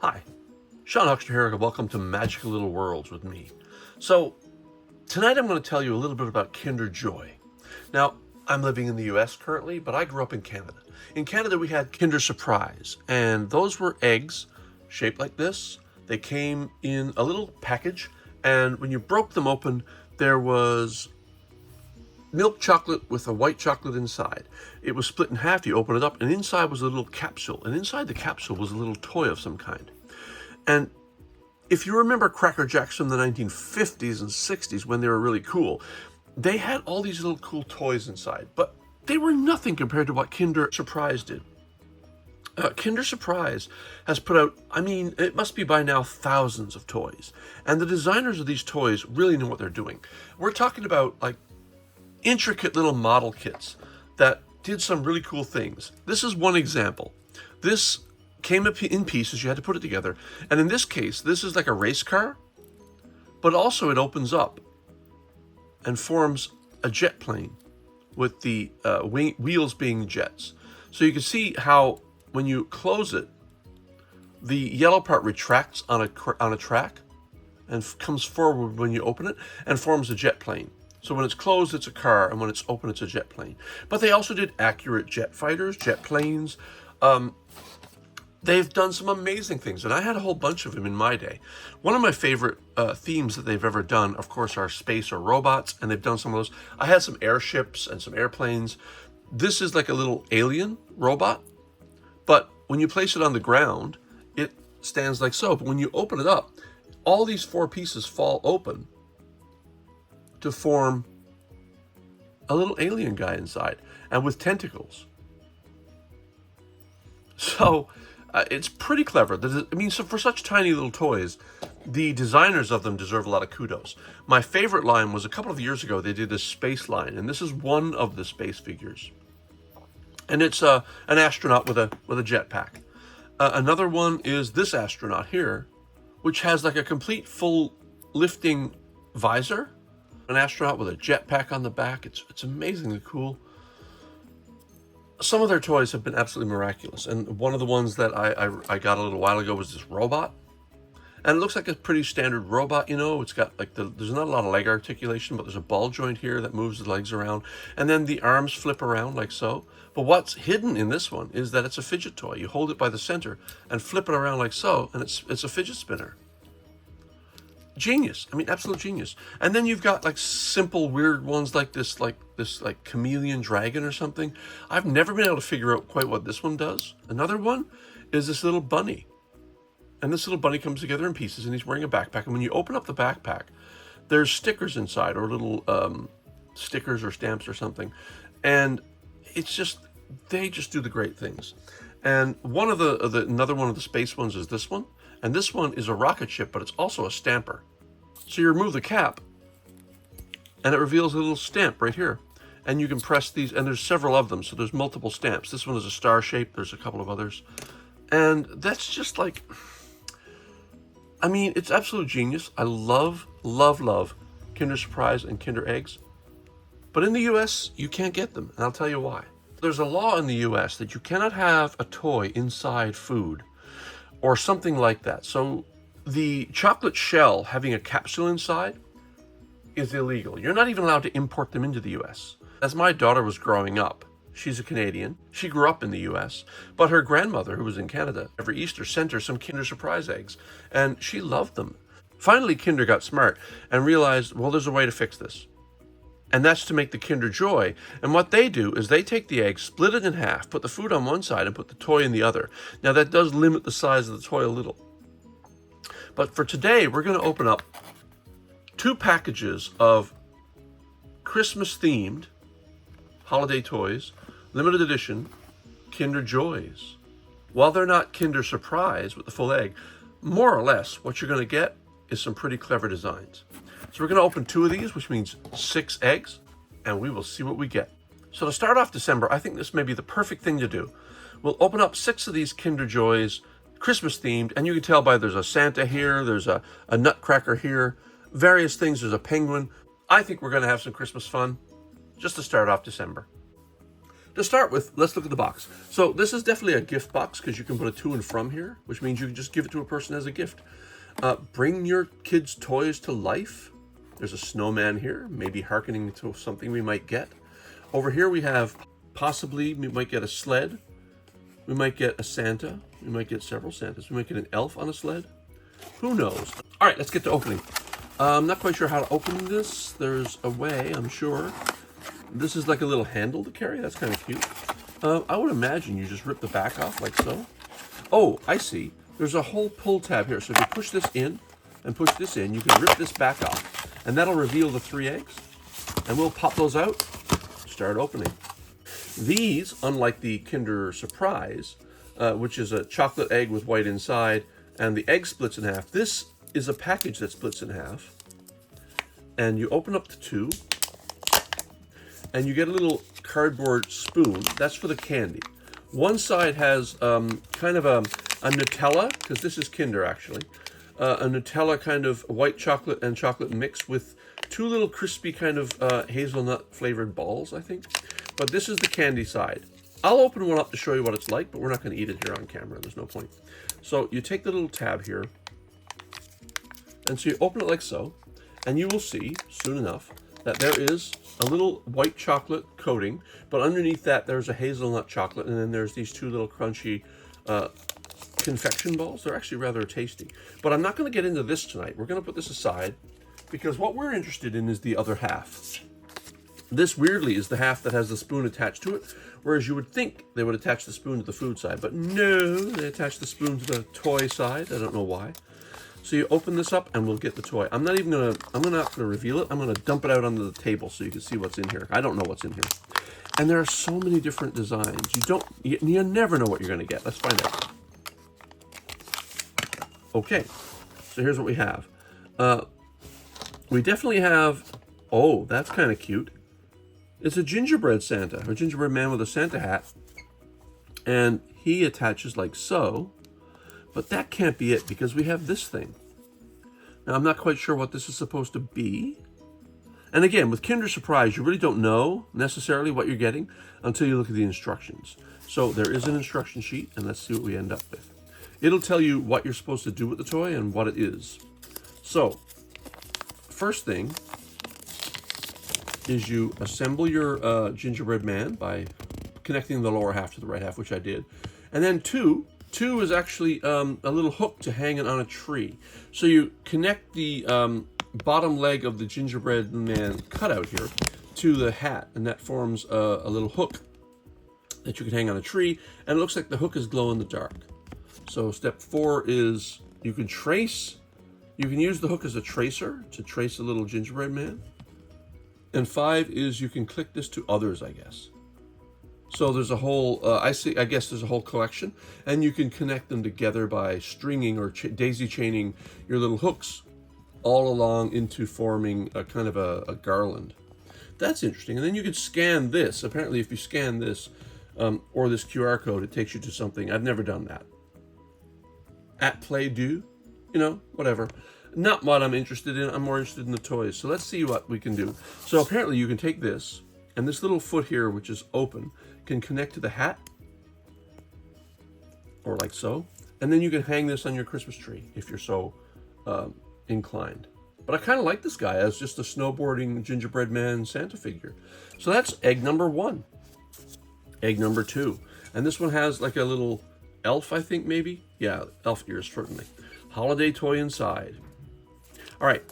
Hi, Sean Huckster here, and welcome to Magical Little Worlds with me. So, tonight I'm going to tell you a little bit about Kinder Joy. Now, I'm living in the US currently, but I grew up in Canada. In Canada, we had Kinder Surprise, and those were eggs shaped like this. They came in a little package, and when you broke them open, there was milk chocolate with a white chocolate inside. It was split in half. You open it up, and inside was a little capsule, and inside the capsule was a little toy of some kind. And if you remember Cracker Jacks from the 1950s and 60s when they were really cool, they had all these little cool toys inside, but they were nothing compared to what Kinder Surprise did. Kinder Surprise has put out, it must be by now thousands of toys. And the designers of these toys really know what they're doing. We're talking about like intricate little model kits that did some really cool things. This is one example. This came up in pieces, you had to put it together. And in this case, this is like a race car, but also it opens up and forms a jet plane with the wheels being jets. So you can see how when you close it, the yellow part retracts on a track and comes forward when you open it and forms a jet plane. So when it's closed, it's a car, and when it's open, it's a jet plane. But they also did accurate jet fighters, jet planes. They've done some amazing things, and I had a whole bunch of them in my day. One of my favorite themes that they've ever done, of course, are space or robots, and they've done some of those. I had some airships and some airplanes. This is like a little alien robot, but when you place it on the ground, it stands like so. But when you open it up, all these four pieces fall open to form a little alien guy inside, and with tentacles. So it's pretty clever. So for such tiny little toys, the designers of them deserve a lot of kudos. My favorite line was a couple of years ago, they did a space line, and this is one of the space figures. And it's an astronaut with a jetpack. Another one is this astronaut here, which has like a complete full lifting visor. An astronaut with a jetpack on the back. It's amazingly cool. Some of their toys have been absolutely miraculous, and one of the ones that I got a little while ago was this robot, and it looks like a pretty standard robot. It's got like there's not a lot of leg articulation, but there's a ball joint here that moves the legs around, and then the arms flip around like so. But what's hidden in this one is that it's a fidget toy. You hold it by the center and flip it around like so, and it's a fidget spinner. Genius. Absolute genius. And then you've got like simple weird ones like this chameleon dragon or something. I've never been able to figure out quite what this one does. Another one is this little bunny. And this little bunny comes together in pieces, and he's wearing a backpack. And when you open up the backpack, there's stickers inside, or little stickers or stamps or something. And they just do the great things. And another one of the space ones is this one. And this one is a rocket ship, but it's also a stamper. So you remove the cap, and it reveals a little stamp right here. And you can press these, and there's several of them, so there's multiple stamps. This one is a star shape, there's a couple of others. And that's just like, it's absolute genius. I love, love, love Kinder Surprise and Kinder Eggs. But in the US, you can't get them, and I'll tell you why. There's a law in the US that you cannot have a toy inside food, or something like that. So the chocolate shell having a capsule inside is illegal. You're not even allowed to import them into the US. As my daughter was growing up, she's a Canadian. She grew up in the US, but her grandmother, who was in Canada, every Easter sent her some Kinder Surprise eggs, and she loved them. Finally, Kinder got smart and realized, well, there's a way to fix this. And that's to make the Kinder Joy. And what they do is they take the egg, split it in half, put the food on one side, and put the toy in the other. Now that does limit the size of the toy a little. But for today, we're going to open up 2 packages of Christmas-themed holiday toys, limited edition Kinder Joys. While they're not Kinder Surprise with the full egg, more or less what you're going to get is some pretty clever designs. So we're going to open 2 of these, which means 6 eggs, and we will see what we get. So to start off December, I think this may be the perfect thing to do. We'll open up 6 of these Kinder Joys, Christmas themed, and you can tell by there's a Santa here, there's a nutcracker here, various things, there's a penguin. I think we're going to have some Christmas fun just to start off December. to start with, let's look at the box. So this is definitely a gift box because you can put a to and from here, which means you can just give it to a person as a gift. Bring your kids' toys to life. There's a snowman here, maybe hearkening to something we might get. Over here we have possibly, we might get a sled. We might get a Santa. We might get several Santas. We might get an elf on a sled. Who knows? All right, let's get to opening. I'm not quite sure how to open this. There's a way, I'm sure. This is like a little handle to carry. That's kind of cute. I would imagine you just rip the back off like so. Oh, I see. There's a whole pull tab here. So if you push this in and push this in, you can rip this back off. And that'll reveal the 3 eggs. And we'll pop those out, start opening. These, unlike the Kinder Surprise, which is a chocolate egg with white inside, and the egg splits in half, this is a package that splits in half. And you open up the 2, and you get a little cardboard spoon. That's for the candy. One side has kind of a Nutella, because this is Kinder actually, a Nutella kind of white chocolate and chocolate mix with 2 little crispy kind of hazelnut flavored balls, I think. But this is the candy side. I'll open one up to show you what it's like, but we're not going to eat it here on camera. There's no point. So you take the little tab here, and so you open it like so, and you will see soon enough that there is a little white chocolate coating, but underneath that there's a hazelnut chocolate, and then there's these 2 little crunchy confection balls. They're actually rather tasty. But I'm not going to get into this tonight. We're going to put this aside because what we're interested in is the other half. This, weirdly, is the half that has the spoon attached to it, whereas you would think they would attach the spoon to the food side, but no, they attach the spoon to the toy side. I don't know why. So you open this up and we'll get the toy. I'm not gonna reveal it. I'm gonna dump it out onto the table so you can see what's in here. I don't know what's in here. And there are so many different designs. You never know what you're gonna get. Let's find out. Okay, so here's what we have. We definitely have, oh, that's kind of cute. It's a gingerbread Santa, or gingerbread man with a Santa hat. And he attaches like so. But that can't be it because we have this thing. Now, I'm not quite sure what this is supposed to be. And again, with Kinder Surprise, you really don't know necessarily what you're getting until you look at the instructions. So there is an instruction sheet, and let's see what we end up with. It'll tell you what you're supposed to do with the toy and what it is. So, first thing is you assemble your gingerbread man by connecting the lower half to the right half, which I did. And then two is actually a little hook to hang it on a tree. So you connect the bottom leg of the gingerbread man cutout here to the hat, and that forms a little hook that you can hang on a tree, and it looks like the hook is glow in the dark. So step 4 is you can use the hook as a tracer to trace a little gingerbread man. And 5 is you can click this to others, I guess. So there's a whole, I guess there's a whole collection, and you can connect them together by stringing or daisy chaining your little hooks all along into forming a kind of a garland. That's interesting. And then you could scan this. Apparently, if you scan this or this QR code, it takes you to something. I've never done that. At Play Do, whatever. Not what I'm interested in. I'm more interested in the toys. So let's see what we can do. So apparently you can take this, and this little foot here, which is open, can connect to the hat, or like so. And then you can hang this on your Christmas tree if you're so inclined. But I kind of like this guy as just a snowboarding gingerbread man Santa figure. So that's egg number 1. Egg number 2. And this one has like a little elf, I think, maybe? Yeah, elf ears, certainly. Holiday toy inside. All right,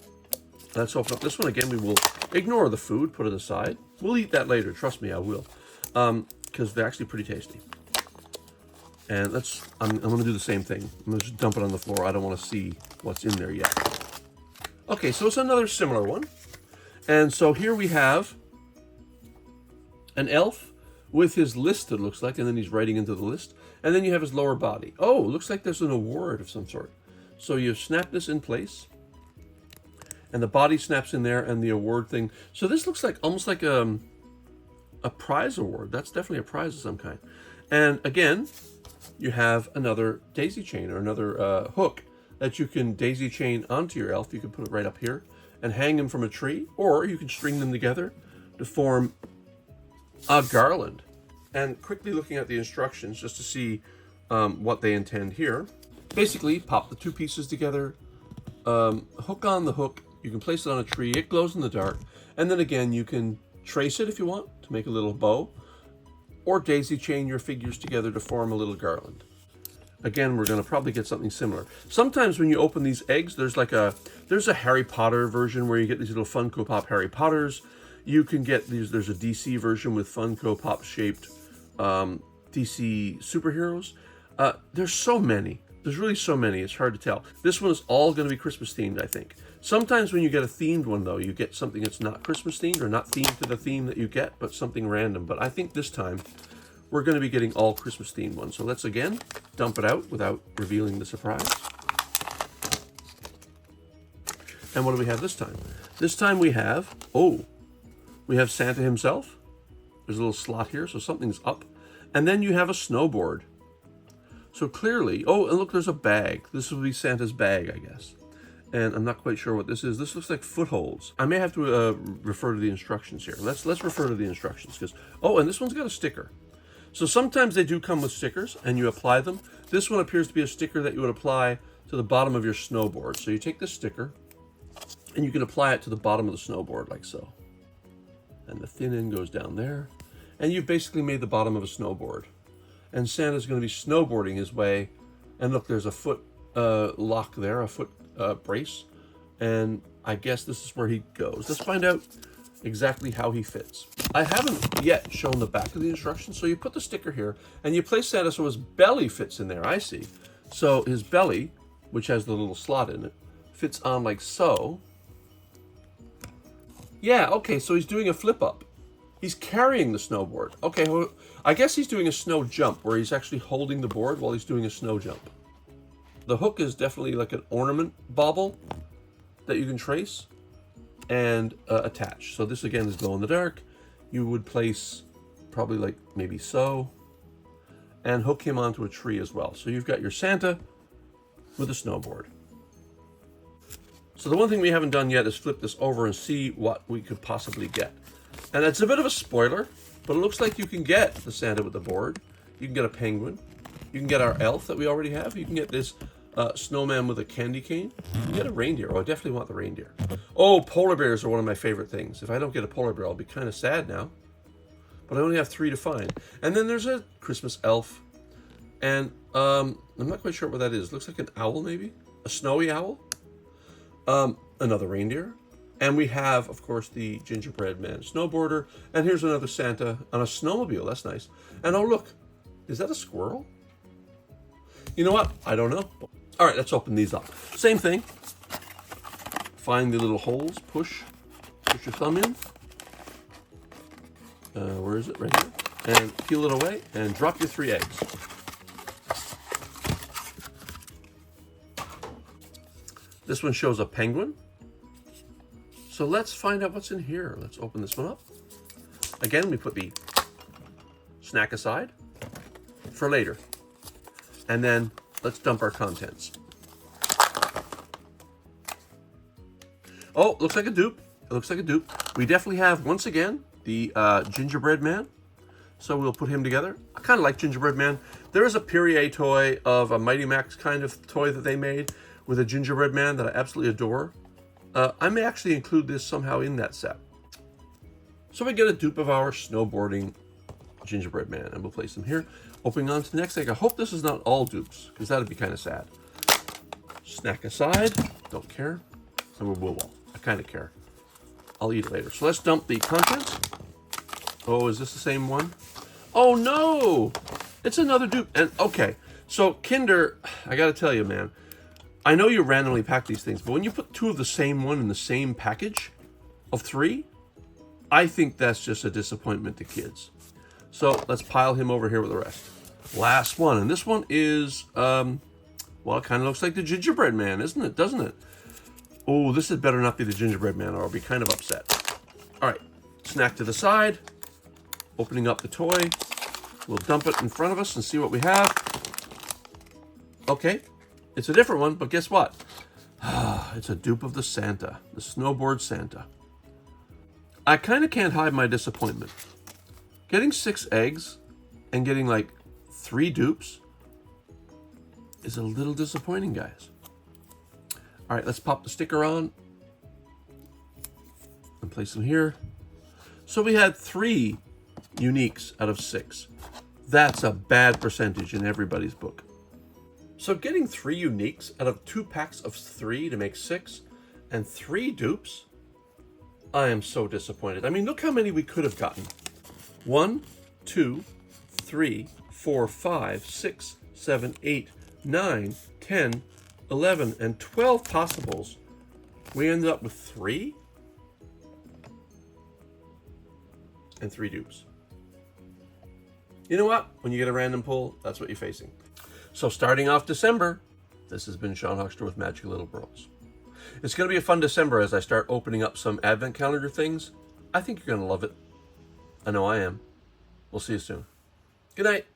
let's open up this one. Again, we will ignore the food, put it aside. We'll eat that later, trust me, I will. Because they're actually pretty tasty. And I'm going to do the same thing. I'm going to just dump it on the floor. I don't want to see what's in there yet. Okay, so it's another similar one. And so here we have an elf with his list, it looks like, and then he's writing into the list. And then you have his lower body. Oh, looks like there's an award of some sort. So you snap this in place, and the body snaps in there, and the award thing. So this looks like almost like a prize award. That's definitely a prize of some kind. And again, you have another daisy chain or another hook that you can daisy chain onto your elf. You can put it right up here and hang them from a tree, or you can string them together to form a garland. and quickly looking at the instructions just to see what they intend here. Basically, pop the two pieces together, hook on the hook. You can place it on a tree. It glows in the dark. And then again, you can trace it if you want to make a little bow, or daisy chain your figures together to form a little garland. Again, we're going to probably get something similar. Sometimes when you open these eggs, there's a Harry Potter version where you get these little Funko Pop Harry Potters. You can get these, there's a DC version with Funko Pop shaped DC superheroes. There's so many. There's really so many, it's hard to tell. This one is all going to be Christmas themed, I think. Sometimes when you get a themed one, though, you get something that's not Christmas themed or not themed to the theme that you get, but something random. But I think this time we're going to be getting all Christmas themed ones. So let's again dump it out without revealing the surprise. And what do we have this time? This time we have, we have Santa himself. There's a little slot here, so something's up. And then you have a snowboard. So clearly, and look, there's a bag. This will be Santa's bag, I guess. And I'm not quite sure what this is. This looks like footholds. I may have to refer to the instructions here. Let's refer to the instructions because, and this one's got a sticker. So sometimes they do come with stickers and you apply them. This one appears to be a sticker that you would apply to the bottom of your snowboard. So you take this sticker and you can apply it to the bottom of the snowboard like so. And the thin end goes down there. And you've basically made the bottom of a snowboard. And Santa's going to be snowboarding his way. And look, there's a foot lock there, a foot brace. And I guess this is where he goes. Let's find out exactly how he fits. I haven't yet shown the back of the instructions. So you put the sticker here and you place Santa so his belly fits in there. I see. So his belly, which has the little slot in it, fits on like so. Yeah, okay, so he's doing a flip up. He's carrying the snowboard. Okay, well, I guess he's doing a snow jump where he's actually holding the board while he's doing a snow jump. The hook is definitely like an ornament bauble that you can trace and attach. So this again is glow in the dark. You would place probably like maybe so and hook him onto a tree as well. So you've got your Santa with a snowboard. So the one thing we haven't done yet is flip this over and see what we could possibly get. And it's a bit of a spoiler, but it looks like you can get the Santa with the board. You can get a penguin. You can get our elf that we already have. You can get this snowman with a candy cane. You can get a reindeer. I definitely want the reindeer. Polar bears are one of my favorite things. If I don't get a polar bear, I'll be kind of sad now. But I only have 3 to find. And then there's a Christmas elf. And I'm not quite sure what that is. Looks like an owl maybe? A snowy owl? Another reindeer. And we have, of course, the gingerbread man snowboarder. And here's another Santa on a snowmobile. That's nice. And look, is that a squirrel? You know what? I don't know. All right, let's open these up. Same thing. Find the little holes. Push your thumb in. Where is it? Right here. And peel it away and drop your 3 eggs. This one shows a penguin. So let's find out what's in here. Let's open this one up. Again, we put the snack aside for later. And then let's dump our contents. Looks like a dupe. It looks like a dupe. We definitely have, once again, the gingerbread man. So we'll put him together. I kind of like gingerbread man. There is a Perrier toy of a Mighty Max kind of toy that they made with a gingerbread man that I absolutely adore. I may actually include this somehow in that set. So we get a dupe of our snowboarding gingerbread man, and we'll place them here. Opening on to the next egg. I hope this is not all dupes, because that'd be kind of sad. Snack aside. Don't care. And we will. I kind of care. I'll eat it later. So let's dump the contents. Is this the same one? Oh no! It's another dupe. And okay, so Kinder, I gotta tell you, man. I know you randomly pack these things, but when you put 2 of the same one in the same package of 3, I think that's just a disappointment to kids. So let's pile him over here with the rest. Last one, and this one is, it kind of looks like the gingerbread man, isn't it? Doesn't it? This had better not be the gingerbread man, or I'll be kind of upset. All right, snack to the side. Opening up the toy. We'll dump it in front of us and see what we have. Okay. It's a different one, but guess what? It's a dupe of the Santa, the snowboard Santa. I kind of can't hide my disappointment. Getting 6 eggs and getting like 3 dupes is a little disappointing, guys. All right, let's pop the sticker on and place them here. So we had 3 uniques out of 6. That's a bad percentage in everybody's book. So getting 3 uniques out of 2 packs of 3 to make 6 and 3 dupes, I am so disappointed. I mean, look how many we could have gotten. 1, 2, 3, 4, 5, 6, 7, 8, 9, 10, 11, and 12 possibles. We ended up with 3 and 3 dupes. You know what? When you get a random pull, that's what you're facing. So starting off December, this has been Sean Hochster with Magical Little Worlds. It's going to be a fun December as I start opening up some advent calendar things. I think you're going to love it. I know I am. We'll see you soon. Good night.